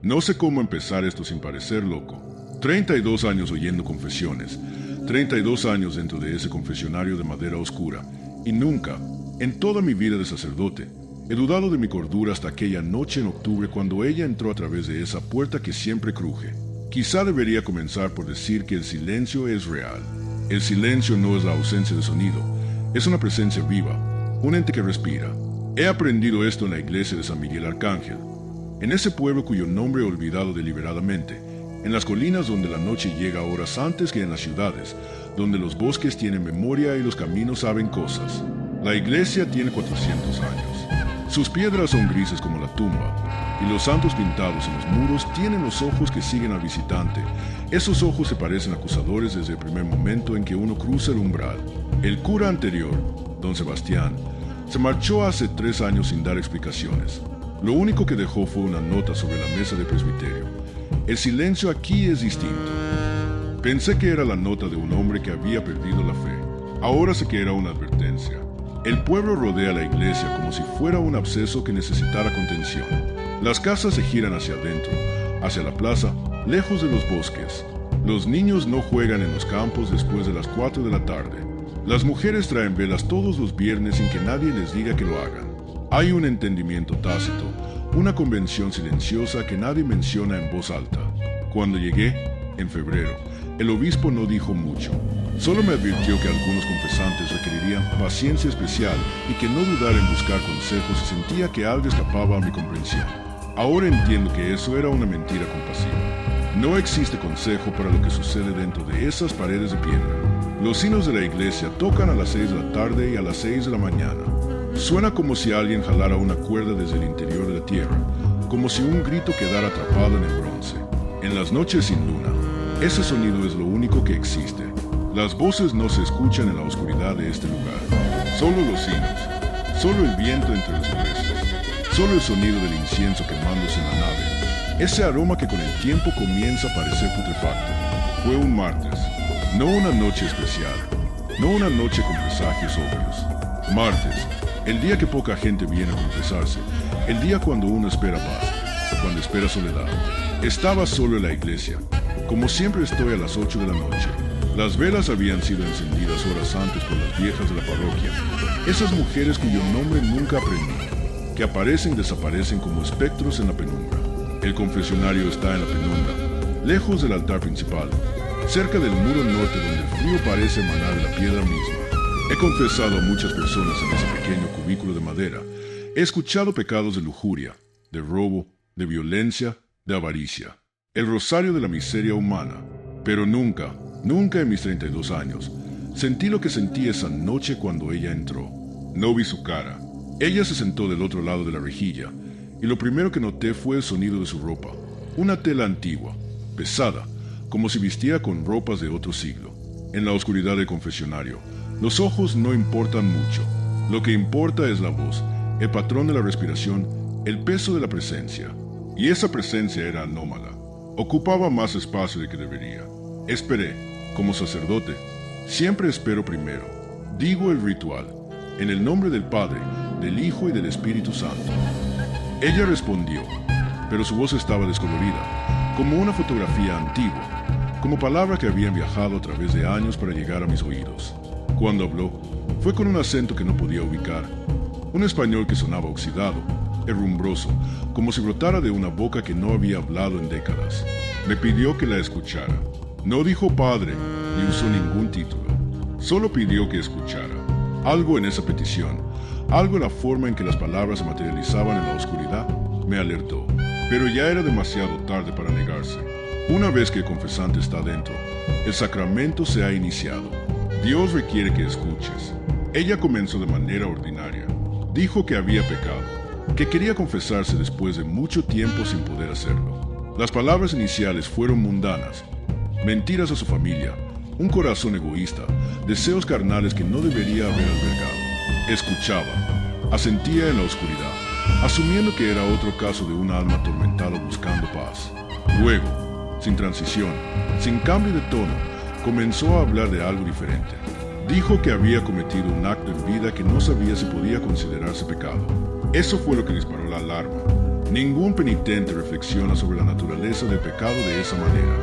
No sé cómo empezar esto sin parecer loco. 32 años oyendo confesiones, 32 años dentro de ese confesionario de madera oscura, y nunca, en toda mi vida de sacerdote, he dudado de mi cordura hasta aquella noche en octubre cuando ella entró a través de esa puerta que siempre cruje. Quizá debería comenzar por decir que el silencio es real. El silencio no es la ausencia de sonido, es una presencia viva, un ente que respira. He aprendido esto en la iglesia de San Miguel Arcángel, en ese pueblo cuyo nombre he olvidado deliberadamente, en las colinas donde la noche llega horas antes que en las ciudades, donde los bosques tienen memoria y los caminos saben cosas. La iglesia tiene 400 años. Sus piedras son grises como la tumba, y los santos pintados en los muros tienen los ojos que siguen al visitante. Esos ojos se parecen acusadores desde el primer momento en que uno cruza el umbral. El cura anterior, don Sebastián, se marchó hace 3 años sin dar explicaciones. Lo único que dejó fue una nota sobre la mesa del presbiterio. El silencio aquí es distinto. Pensé que era la nota de un hombre que había perdido la fe. Ahora sé que era una advertencia. El pueblo rodea la iglesia como si fuera un absceso que necesitara contención. Las casas se giran hacia adentro, hacia la plaza, lejos de los bosques. Los niños no juegan en los campos después de las 4 de la tarde. Las mujeres traen velas todos los viernes sin que nadie les diga que lo hagan. Hay un entendimiento tácito, una convención silenciosa que nadie menciona en voz alta. Cuando llegué, en febrero, el obispo no dijo mucho. Solo me advirtió que algunos confesantes requerirían paciencia especial y que no dudara en buscar consejos si sentía que algo escapaba a mi comprensión. Ahora entiendo que eso era una mentira compasiva. No existe consejo para lo que sucede dentro de esas paredes de piedra. Los hilos de la iglesia tocan a las 6 de la tarde y a las 6 de la mañana. Suena como si alguien jalara una cuerda desde el interior de la tierra, como si un grito quedara atrapado en el bronce. En las noches sin luna, ese sonido es lo único que existe. Las voces no se escuchan en la oscuridad de este lugar. Solo los hilos, solo el viento entre los cipreses, solo el sonido del incienso quemándose en la nave. Ese aroma que con el tiempo comienza a parecer putrefacto. Fue un martes, no una noche especial, no una noche con presagios obvios. Martes, el día que poca gente viene a confesarse, el día cuando uno espera paz, cuando espera soledad. Estaba solo en la iglesia, como siempre estoy a las 8 de la noche. Las velas habían sido encendidas horas antes por las viejas de la parroquia, esas mujeres cuyo nombre nunca aprendí, que aparecen y desaparecen como espectros en la penumbra. El confesionario está en la penumbra, lejos del altar principal, cerca del muro norte donde el frío parece emanar de la piedra misma. He confesado a muchas personas en ese pequeño cubículo de madera. He escuchado pecados de lujuria, de robo, de violencia, de avaricia. El rosario de la miseria humana. Pero nunca, nunca en mis 32 años, sentí lo que sentí esa noche cuando ella entró. No vi su cara. Ella se sentó del otro lado de la rejilla, y lo primero que noté fue el sonido de su ropa. Una tela antigua, pesada, como si vistiera con ropas de otro siglo. En la oscuridad del confesionario, los ojos no importan mucho. Lo que importa es la voz, el patrón de la respiración, el peso de la presencia. Y esa presencia era anómala. Ocupaba más espacio de que debería. Esperé, como sacerdote. Siempre espero primero. Digo el ritual, en el nombre del Padre, del Hijo y del Espíritu Santo. Ella respondió, pero su voz estaba descolorida, como una fotografía antigua, como palabras que habían viajado a través de años para llegar a mis oídos. Cuando habló, fue con un acento que no podía ubicar, un español que sonaba oxidado, herrumbroso, como si brotara de una boca que no había hablado en décadas. Me pidió que la escuchara. No dijo padre, ni usó ningún título. Solo pidió que escuchara. Algo en esa petición, algo en la forma en que las palabras se materializaban en la oscuridad, me alertó. Pero ya era demasiado tarde para negarse. Una vez que el confesante está dentro, el sacramento se ha iniciado. Dios requiere que escuches. Ella comenzó de manera ordinaria. Dijo que había pecado, que quería confesarse después de mucho tiempo sin poder hacerlo. Las palabras iniciales fueron mundanas. Mentiras a su familia, un corazón egoísta, deseos carnales que no debería haber albergado. Escuchaba, asentía en la oscuridad, asumiendo que era otro caso de un alma atormentada buscando paz. Luego, sin transición, sin cambio de tono, comenzó a hablar de algo diferente. Dijo que había cometido un acto en vida que no sabía si podía considerarse pecado. Eso fue lo que disparó la alarma. Ningún penitente reflexiona sobre la naturaleza del pecado de esa manera.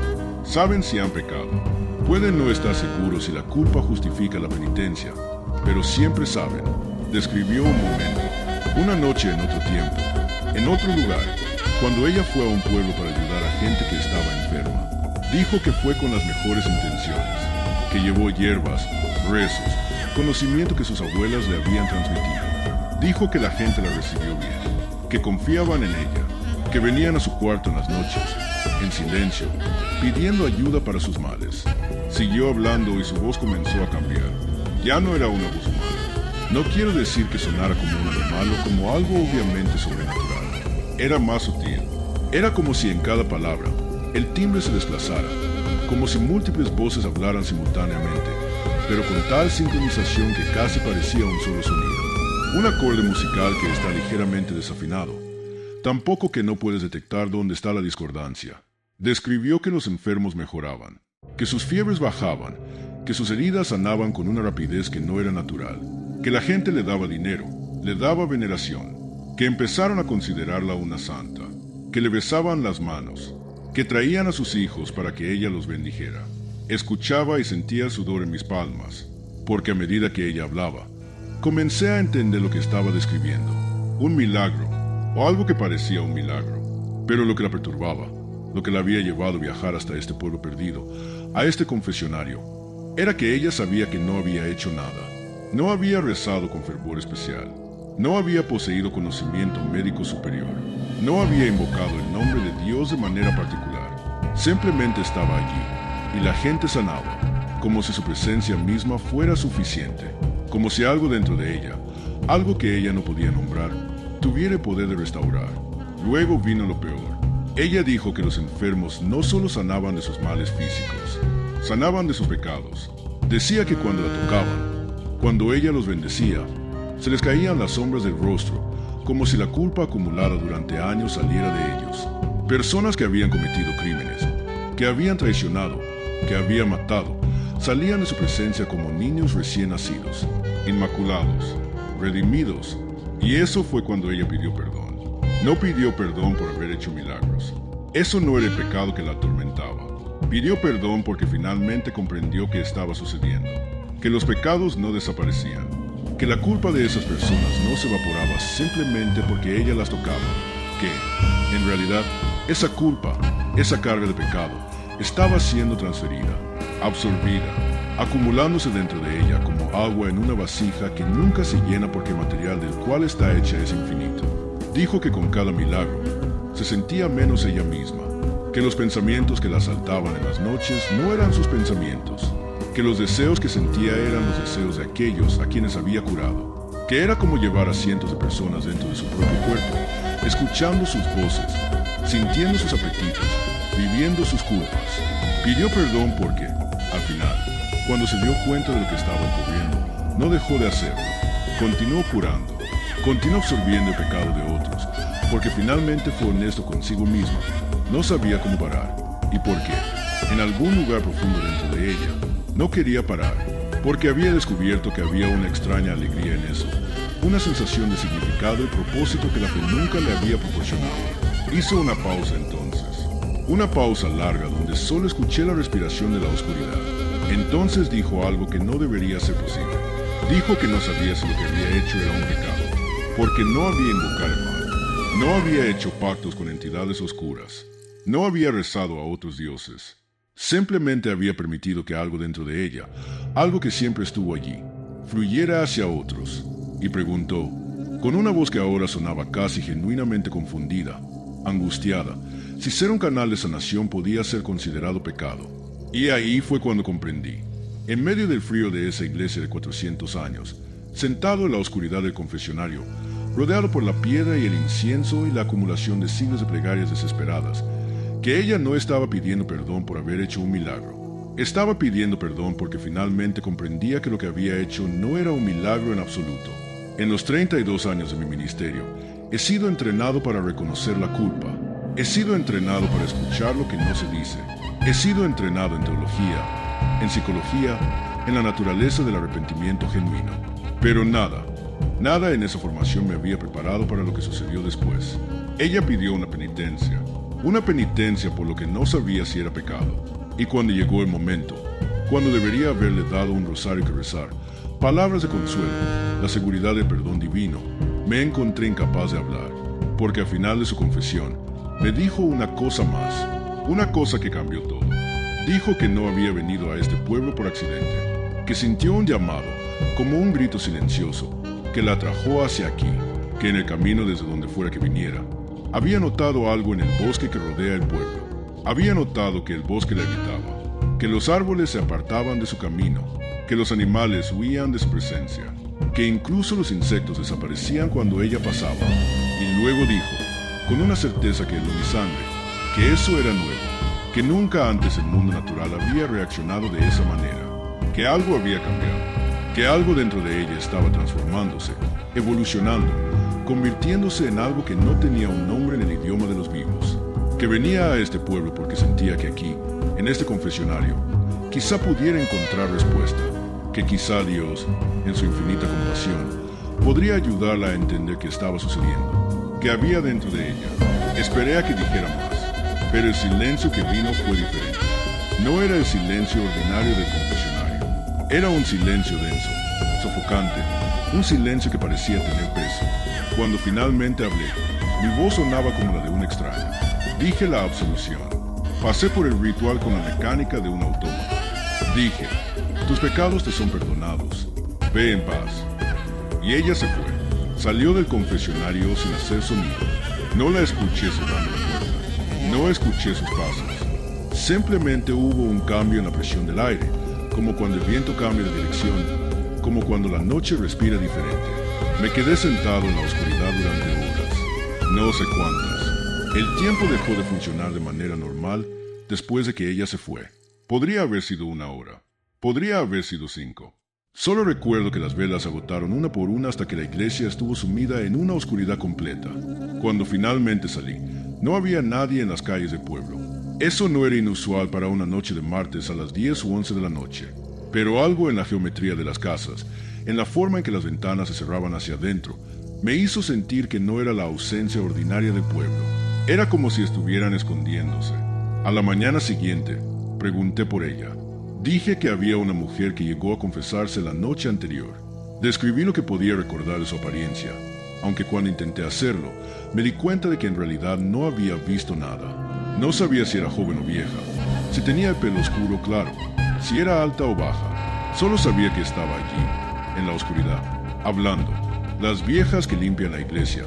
Saben si han pecado. Pueden no estar seguros si la culpa justifica la penitencia, pero siempre saben. Describió un momento, una noche en otro tiempo, en otro lugar, cuando ella fue a un pueblo para ayudar a gente que estaba enferma. Dijo que fue con las mejores intenciones, que llevó hierbas, rezos, conocimiento que sus abuelas le habían transmitido. Dijo que la gente la recibió bien, que confiaban en ella, que venían a su cuarto en las noches, en silencio, pidiendo ayuda para sus males. Siguió hablando y su voz comenzó a cambiar. Ya no era una voz humana. No quiero decir que sonara como un animal o como algo obviamente sobrenatural. Era más sutil. Era como si en cada palabra el timbre se desplazara, como si múltiples voces hablaran simultáneamente, pero con tal sincronización que casi parecía un solo sonido. Un acorde musical que está ligeramente desafinado, tampoco que no puedes detectar dónde está la discordancia. Describió que los enfermos mejoraban, que sus fiebres bajaban, que sus heridas sanaban con una rapidez que no era natural, que la gente le daba dinero, le daba veneración, que empezaron a considerarla una santa, que le besaban las manos, que traían a sus hijos para que ella los bendijera. Escuchaba y sentía sudor en mis palmas, porque a medida que ella hablaba, comencé a entender lo que estaba describiendo, un milagro, o algo que parecía un milagro. Pero lo que la perturbaba, lo que la había llevado a viajar hasta este pueblo perdido, a este confesionario, era que ella sabía que no había hecho nada. No había rezado con fervor especial. No había poseído conocimiento médico superior. No había invocado el nombre de Dios de manera particular. Simplemente estaba allí, y la gente sanaba, como si su presencia misma fuera suficiente, como si algo dentro de ella, algo que ella no podía nombrar, tuviera el poder de restaurar. Luego vino lo peor. Ella dijo que los enfermos no solo sanaban de sus males físicos, sanaban de sus pecados. Decía que cuando la tocaban, cuando ella los bendecía, se les caían las sombras del rostro, como si la culpa acumulada durante años saliera de ellos. Personas que habían cometido crímenes, que habían traicionado, que habían matado, salían de su presencia como niños recién nacidos, inmaculados, redimidos, y eso fue cuando ella pidió perdón. No pidió perdón por haber hecho milagros. Eso no era el pecado que la atormentaba. Pidió perdón porque finalmente comprendió que estaba sucediendo, que los pecados no desaparecían, que la culpa de esas personas no se evaporaba simplemente porque ella las tocaba, que, en realidad, esa culpa, esa carga de pecado, estaba siendo transferida, absorbida, acumulándose dentro de ella como agua en una vasija que nunca se llena porque el material del cual está hecha es infinito. Dijo que con cada milagro se sentía menos ella misma, que los pensamientos que la asaltaban en las noches no eran sus pensamientos, que los deseos que sentía eran los deseos de aquellos a quienes había curado, que era como llevar a cientos de personas dentro de su propio cuerpo, escuchando sus voces, sintiendo sus apetitos, viviendo sus culpas. Pidió perdón porque, al final, cuando se dio cuenta de lo que estaba ocurriendo, no dejó de hacerlo. Continuó curando, continuó absorbiendo el pecado de otros, porque finalmente fue honesto consigo mismo. No sabía cómo parar, y por qué. En algún lugar profundo dentro de ella, no quería parar, porque había descubierto que había una extraña alegría en eso, una sensación de significado y propósito que la fe nunca le había proporcionado. Hizo una pausa entonces, una pausa larga donde solo escuché la respiración de la oscuridad. Entonces dijo algo que no debería ser posible. Dijo que no sabía si lo que había hecho era un pecado, porque no había invocado el mal, no había hecho pactos con entidades oscuras, no había rezado a otros dioses. Simplemente había permitido que algo dentro de ella, algo que siempre estuvo allí, fluyera hacia otros, y preguntó, con una voz que ahora sonaba casi genuinamente confundida, angustiada, si ser un canal de sanación podía ser considerado pecado. Y ahí fue cuando comprendí. En medio del frío de esa iglesia de 400 años, sentado en la oscuridad del confesionario, rodeado por la piedra y el incienso y la acumulación de siglos de plegarias desesperadas, que ella no estaba pidiendo perdón por haber hecho un milagro. Estaba pidiendo perdón porque finalmente comprendía que lo que había hecho no era un milagro en absoluto. En los 32 años de mi ministerio, he sido entrenado para reconocer la culpa. He sido entrenado para escuchar lo que no se dice. He sido entrenado en teología, en psicología, en la naturaleza del arrepentimiento genuino. Pero nada en esa formación me había preparado para lo que sucedió después. Ella pidió una penitencia por lo que no sabía si era pecado. Y cuando llegó el momento, cuando debería haberle dado un rosario que rezar, palabras de consuelo, la seguridad del perdón divino, me encontré incapaz de hablar, porque al final de su confesión me dijo una cosa más, una cosa que cambió todo. Dijo que no había venido a este pueblo por accidente, que sintió un llamado, como un grito silencioso, que la atrajo hacia aquí, que en el camino desde donde fuera que viniera, había notado algo en el bosque que rodea el pueblo. Había notado que el bosque la evitaba, que los árboles se apartaban de su camino, que los animales huían de su presencia, que incluso los insectos desaparecían cuando ella pasaba. Y luego dijo, con una certeza que heló mi sangre, que eso era nuevo, que nunca antes el mundo natural había reaccionado de esa manera, que algo había cambiado, que algo dentro de ella estaba transformándose, evolucionando, convirtiéndose en algo que no tenía un nombre en el idioma de los vivos, que venía a este pueblo porque sentía que aquí, en este confesionario, quizá pudiera encontrar respuesta, que quizá Dios, en su infinita compasión, podría ayudarla a entender qué estaba sucediendo, que había dentro de ella. Esperé a que dijera más, pero el silencio que vino fue diferente. No era el silencio ordinario del confesionario, era un silencio denso, sofocante, un silencio que parecía tener peso. Cuando finalmente hablé, mi voz sonaba como la de un extraño. Dije la absolución. Pasé por el ritual con la mecánica de un autómata. Dije, tus pecados te son perdonados. Ve en paz. Y ella se fue. Salió del confesionario sin hacer sonido. No la escuché cerrando la puerta. No escuché sus pasos. Simplemente hubo un cambio en la presión del aire, como cuando el viento cambia de dirección, como cuando la noche respira diferente. Me quedé sentado en la oscuridad durante horas, no sé cuántas. El tiempo dejó de funcionar de manera normal después de que ella se fue. Podría haber sido 1 hora, podría haber sido 5. Solo recuerdo que las velas se agotaron una por una hasta que la iglesia estuvo sumida en una oscuridad completa. Cuando finalmente salí, no había nadie en las calles del pueblo. Eso no era inusual para una noche de martes a las 10 u 11 de la noche, pero algo en la geometría de las casas, en la forma en que las ventanas se cerraban hacia adentro, me hizo sentir que no era la ausencia ordinaria del pueblo. Era como si estuvieran escondiéndose. A la mañana siguiente, pregunté por ella. Dije que había una mujer que llegó a confesarse la noche anterior. Describí lo que podía recordar de su apariencia, aunque cuando intenté hacerlo, me di cuenta de que en realidad no había visto nada. No sabía si era joven o vieja, si tenía el pelo oscuro claro, si era alta o baja. Solo sabía que estaba allí, en la oscuridad, hablando. Las viejas que limpian la iglesia,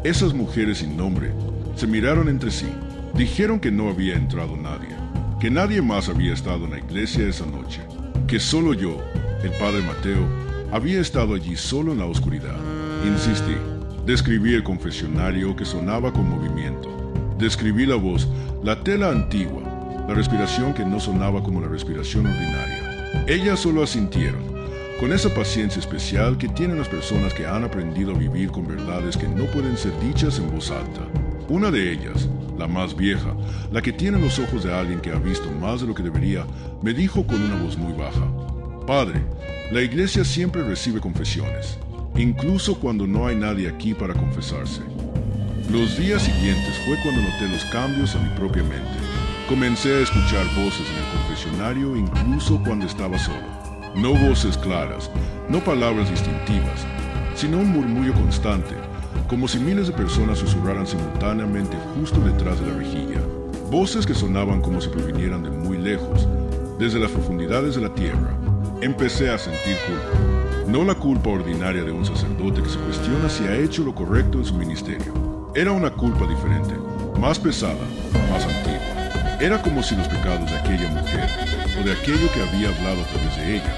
esas mujeres sin nombre, se miraron entre sí. Dijeron que no había entrado nadie, que nadie más había estado en la iglesia esa noche, que solo yo, el padre Mateo, había estado allí solo en la oscuridad. Insistí. Describí el confesionario que sonaba con movimiento. Describí la voz, la tela antigua, la respiración que no sonaba como la respiración ordinaria. Ellas solo asintieron, con esa paciencia especial que tienen las personas que han aprendido a vivir con verdades que no pueden ser dichas en voz alta. Una de ellas, la más vieja, la que tiene los ojos de alguien que ha visto más de lo que debería, me dijo con una voz muy baja: Padre, la iglesia siempre recibe confesiones, incluso cuando no hay nadie aquí para confesarse. Los días siguientes fue cuando noté los cambios en mi propia mente. Comencé a escuchar voces en el confesionario incluso cuando estaba solo. No voces claras, no palabras distintivas, sino un murmullo constante, como si miles de personas susurraran simultáneamente justo detrás de la rejilla. Voces que sonaban como si provinieran de muy lejos, desde las profundidades de la tierra. Empecé a sentir culpa. No la culpa ordinaria de un sacerdote que se cuestiona si ha hecho lo correcto en su ministerio. Era una culpa diferente, más pesada, más antigua. Era como si los pecados de aquella mujer, o de aquello que había hablado a través de ella,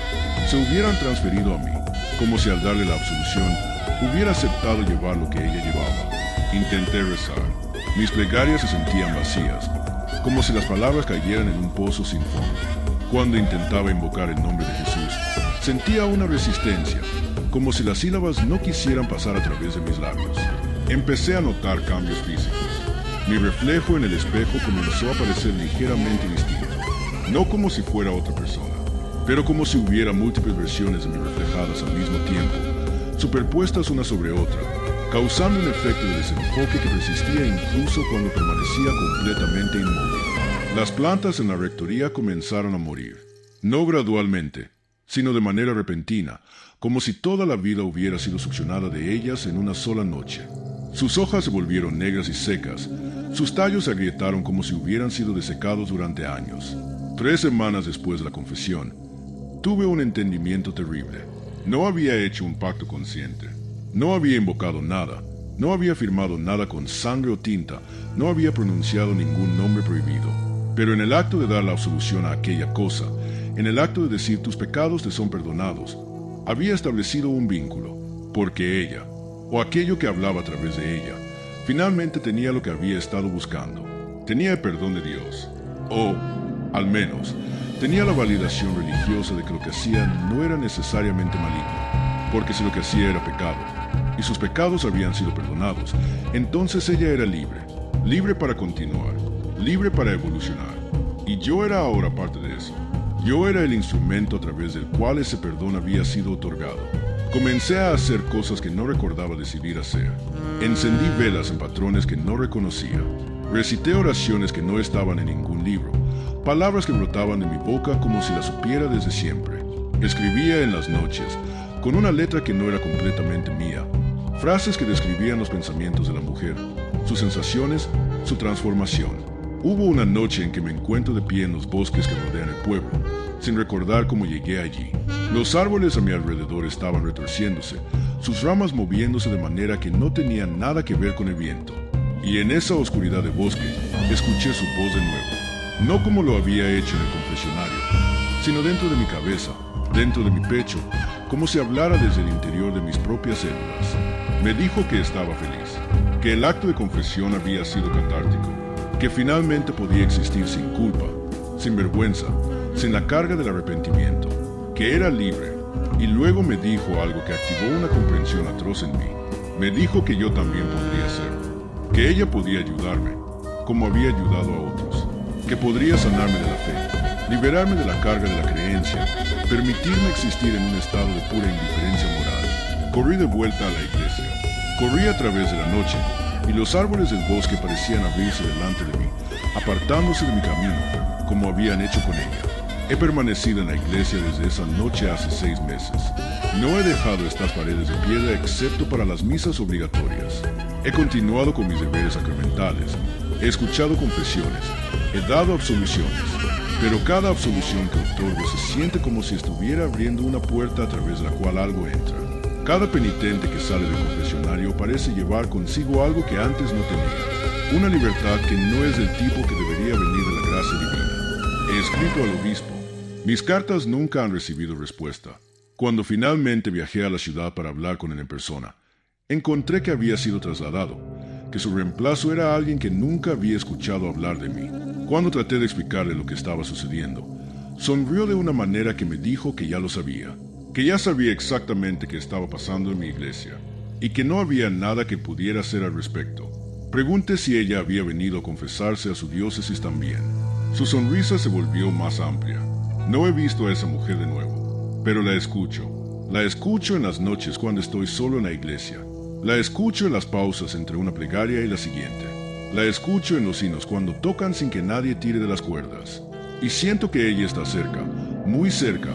se hubieran transferido a mí, como si al darle la absolución, hubiera aceptado llevar lo que ella llevaba. Intenté rezar. Mis plegarias se sentían vacías, como si las palabras cayeran en un pozo sin fondo. Cuando intentaba invocar el nombre de Jesús, sentía una resistencia, como si las sílabas no quisieran pasar a través de mis labios. Empecé a notar cambios físicos. Mi reflejo en el espejo comenzó a parecer ligeramente distinto, no como si fuera otra persona, pero como si hubiera múltiples versiones de mí reflejadas al mismo tiempo, superpuestas una sobre otra, causando un efecto de desenfoque que persistía incluso cuando permanecía completamente inmóvil. Las plantas en la rectoría comenzaron a morir, no gradualmente, sino de manera repentina, como si toda la vida hubiera sido succionada de ellas en una sola noche. Sus hojas se volvieron negras y secas, sus tallos se agrietaron como si hubieran sido desecados durante años. 3 semanas después de la confesión, tuve un entendimiento terrible. No había hecho un pacto consciente, no había invocado nada, no había firmado nada con sangre o tinta, no había pronunciado ningún nombre prohibido. Pero en el acto de dar la absolución a aquella cosa, en el acto de decir tus pecados te son perdonados, había establecido un vínculo, porque ella, o aquello que hablaba a través de ella, finalmente tenía lo que había estado buscando. Tenía el perdón de Dios, o, al menos, tenía la validación religiosa de que lo que hacía no era necesariamente maligno, porque si lo que hacía era pecado, y sus pecados habían sido perdonados, entonces ella era libre, libre para continuar, libre para evolucionar, y yo era ahora parte de eso. Yo era el instrumento a través del cual ese perdón había sido otorgado. Comencé a hacer cosas que no recordaba decidir hacer. Encendí velas en patrones que no reconocía. Recité oraciones que no estaban en ningún libro, palabras que brotaban de mi boca como si las supiera desde siempre. Escribía en las noches, con una letra que no era completamente mía, frases que describían los pensamientos de la mujer, sus sensaciones, su transformación. Hubo una noche en que me encuentro de pie en los bosques que rodean el pueblo, sin recordar cómo llegué allí. Los árboles a mi alrededor estaban retorciéndose, sus ramas moviéndose de manera que no tenían nada que ver con el viento. Y en esa oscuridad de bosque, escuché su voz de nuevo, no como lo había hecho en el confesionario, sino dentro de mi cabeza, dentro de mi pecho, como si hablara desde el interior de mis propias células. Me dijo que estaba feliz, que el acto de confesión había sido catártico, que finalmente podía existir sin culpa, sin vergüenza, sin la carga del arrepentimiento, que era libre, y luego me dijo algo que activó una comprensión atroz en mí. Me dijo que yo también podría hacerlo, que ella podía ayudarme, como había ayudado a otros, que podría sanarme de la fe, liberarme de la carga de la creencia, permitirme existir en un estado de pura indiferencia moral. Corrí de vuelta a la iglesia, corrí a través de la noche, y los árboles del bosque parecían abrirse delante de mí, apartándose de mi camino, como habían hecho con ella. He permanecido en la iglesia desde esa noche hace 6 meses. No he dejado estas paredes de piedra excepto para las misas obligatorias. He continuado con mis deberes sacramentales, he escuchado confesiones, he dado absoluciones, pero cada absolución que otorgo se siente como si estuviera abriendo una puerta a través de la cual algo entra. Cada penitente que sale del confesionario parece llevar consigo algo que antes no tenía, una libertad que no es del tipo que debería venir de la gracia divina. He escrito al obispo. Mis cartas nunca han recibido respuesta. Cuando finalmente viajé a la ciudad para hablar con él en persona, encontré que había sido trasladado, que su reemplazo era alguien que nunca había escuchado hablar de mí. Cuando traté de explicarle lo que estaba sucediendo, sonrió de una manera que me dijo que ya lo sabía, que ya sabía exactamente qué estaba pasando en mi iglesia, y que no había nada que pudiera hacer al respecto. Pregunté si ella había venido a confesarse a su diócesis también. Su sonrisa se volvió más amplia. No he visto a esa mujer de nuevo, pero la escucho. La escucho en las noches cuando estoy solo en la iglesia. La escucho en las pausas entre una plegaria y la siguiente. La escucho en los hinos cuando tocan sin que nadie tire de las cuerdas. Y siento que ella está cerca, muy cerca,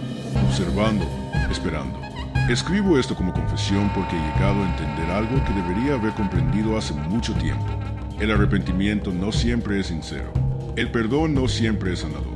observando, esperando. Escribo esto como confesión porque he llegado a entender algo que debería haber comprendido hace mucho tiempo. El arrepentimiento no siempre es sincero. El perdón no siempre es sanador.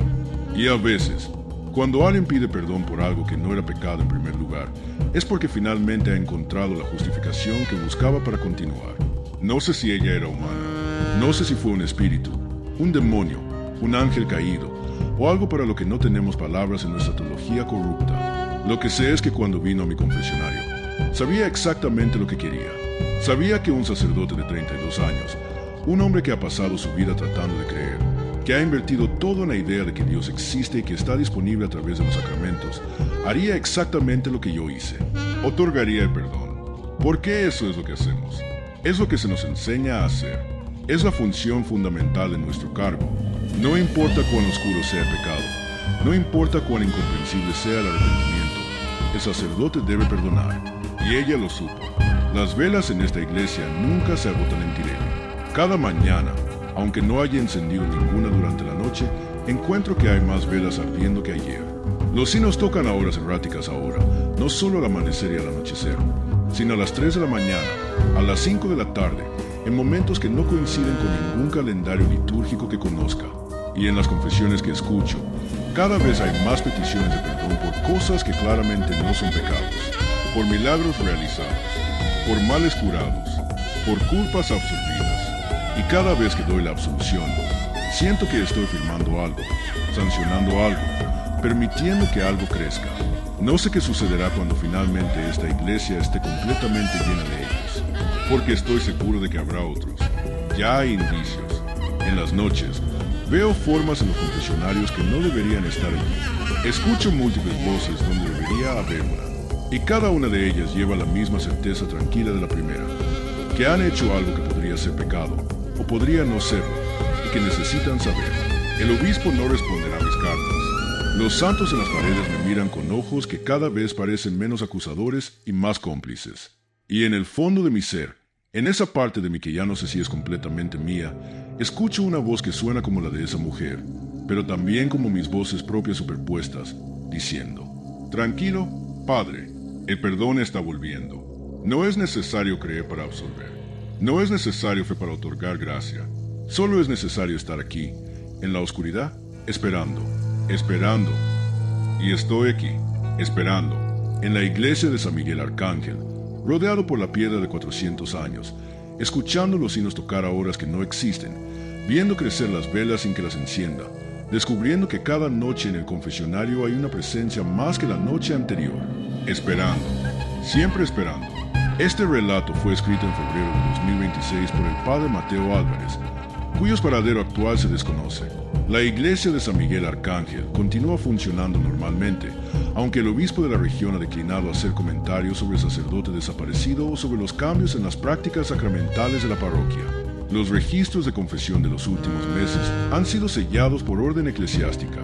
Y a veces, cuando alguien pide perdón por algo que no era pecado en primer lugar, es porque finalmente ha encontrado la justificación que buscaba para continuar. No sé si ella era humana, no sé si fue un espíritu, un demonio, un ángel caído, o algo para lo que no tenemos palabras en nuestra teología corrupta. Lo que sé es que cuando vino a mi confesionario, sabía exactamente lo que quería. Sabía que un sacerdote de 32 años, un hombre que ha pasado su vida tratando de creer, que ha invertido todo en la idea de que Dios existe y que está disponible a través de los sacramentos, haría exactamente lo que yo hice. Otorgaría el perdón. ¿Por qué eso es lo que hacemos? Es lo que se nos enseña a hacer. Es la función fundamental de nuestro cargo. No importa cuán oscuro sea el pecado, no importa cuán incomprensible sea el arrepentimiento, el sacerdote debe perdonar, y ella lo supo. Las velas en esta iglesia nunca se agotan en tirón. Cada mañana, aunque no haya encendido ninguna durante la noche, encuentro que hay más velas ardiendo que ayer. Los sinos tocan a horas erráticas ahora, no solo al amanecer y al anochecer, sino a las 3 de la mañana, a las 5 de la tarde, en momentos que no coinciden con ningún calendario litúrgico que conozca. Y en las confesiones que escucho, cada vez hay más peticiones de perdón por cosas que claramente no son pecados, por milagros realizados, por males curados, por culpas absolvidas. Y cada vez que doy la absolución, siento que estoy firmando algo, sancionando algo, permitiendo que algo crezca. No sé qué sucederá cuando finalmente esta iglesia esté completamente llena de ellos, porque estoy seguro de que habrá otros. Ya hay indicios. En las noches, veo formas en los confesionarios que no deberían estar allí. Escucho múltiples voces donde debería haber una, y cada una de ellas lleva la misma certeza tranquila de la primera, que han hecho algo que podría ser pecado, o podría no serlo, y que necesitan saber. El obispo no responderá a mis cartas. Los santos en las paredes me miran con ojos que cada vez parecen menos acusadores y más cómplices. Y en el fondo de mi ser, en esa parte de mí que ya no sé si es completamente mía, escucho una voz que suena como la de esa mujer, pero también como mis voces propias superpuestas, diciendo: tranquilo, Padre, el perdón está volviendo. No es necesario creer para absolver. No es necesario fe para otorgar gracia. Solo es necesario estar aquí, en la oscuridad, esperando. Y estoy aquí, esperando, en la iglesia de San Miguel Arcángel, rodeado por la piedra de 400 años, escuchando los sinos tocar a horas que no existen, viendo crecer las velas sin que las encienda, descubriendo que cada noche en el confesionario hay una presencia más que la noche anterior, esperando, siempre esperando. Este relato fue escrito en febrero de 2026 por el padre Mateo Álvarez, cuyos paradero actual se desconoce. La iglesia de San Miguel Arcángel continúa funcionando normalmente, aunque el obispo de la región ha declinado hacer comentarios sobre el sacerdote desaparecido o sobre los cambios en las prácticas sacramentales de la parroquia. Los registros de confesión de los últimos meses han sido sellados por orden eclesiástica.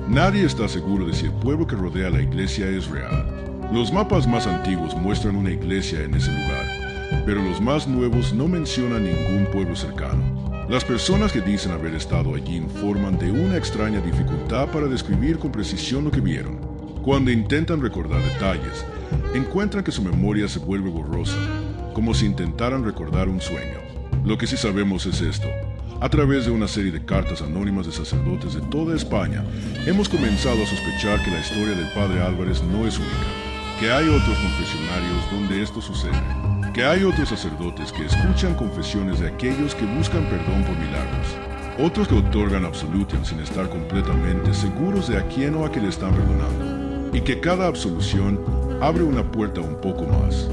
Nadie está seguro de si el pueblo que rodea la iglesia es real. Los mapas más antiguos muestran una iglesia en ese lugar, pero los más nuevos no mencionan ningún pueblo cercano. Las personas que dicen haber estado allí informan de una extraña dificultad para describir con precisión lo que vieron. Cuando intentan recordar detalles, encuentran que su memoria se vuelve borrosa, como si intentaran recordar un sueño. Lo que sí sabemos es esto. A través de una serie de cartas anónimas de sacerdotes de toda España, hemos comenzado a sospechar que la historia del padre Álvarez no es única, que hay otros confesionarios donde esto sucede, que hay otros sacerdotes que escuchan confesiones de aquellos que buscan perdón por milagros, otros que otorgan absolution sin estar completamente seguros de a quién o a qué le están perdonando, y que cada absolución abre una puerta un poco más.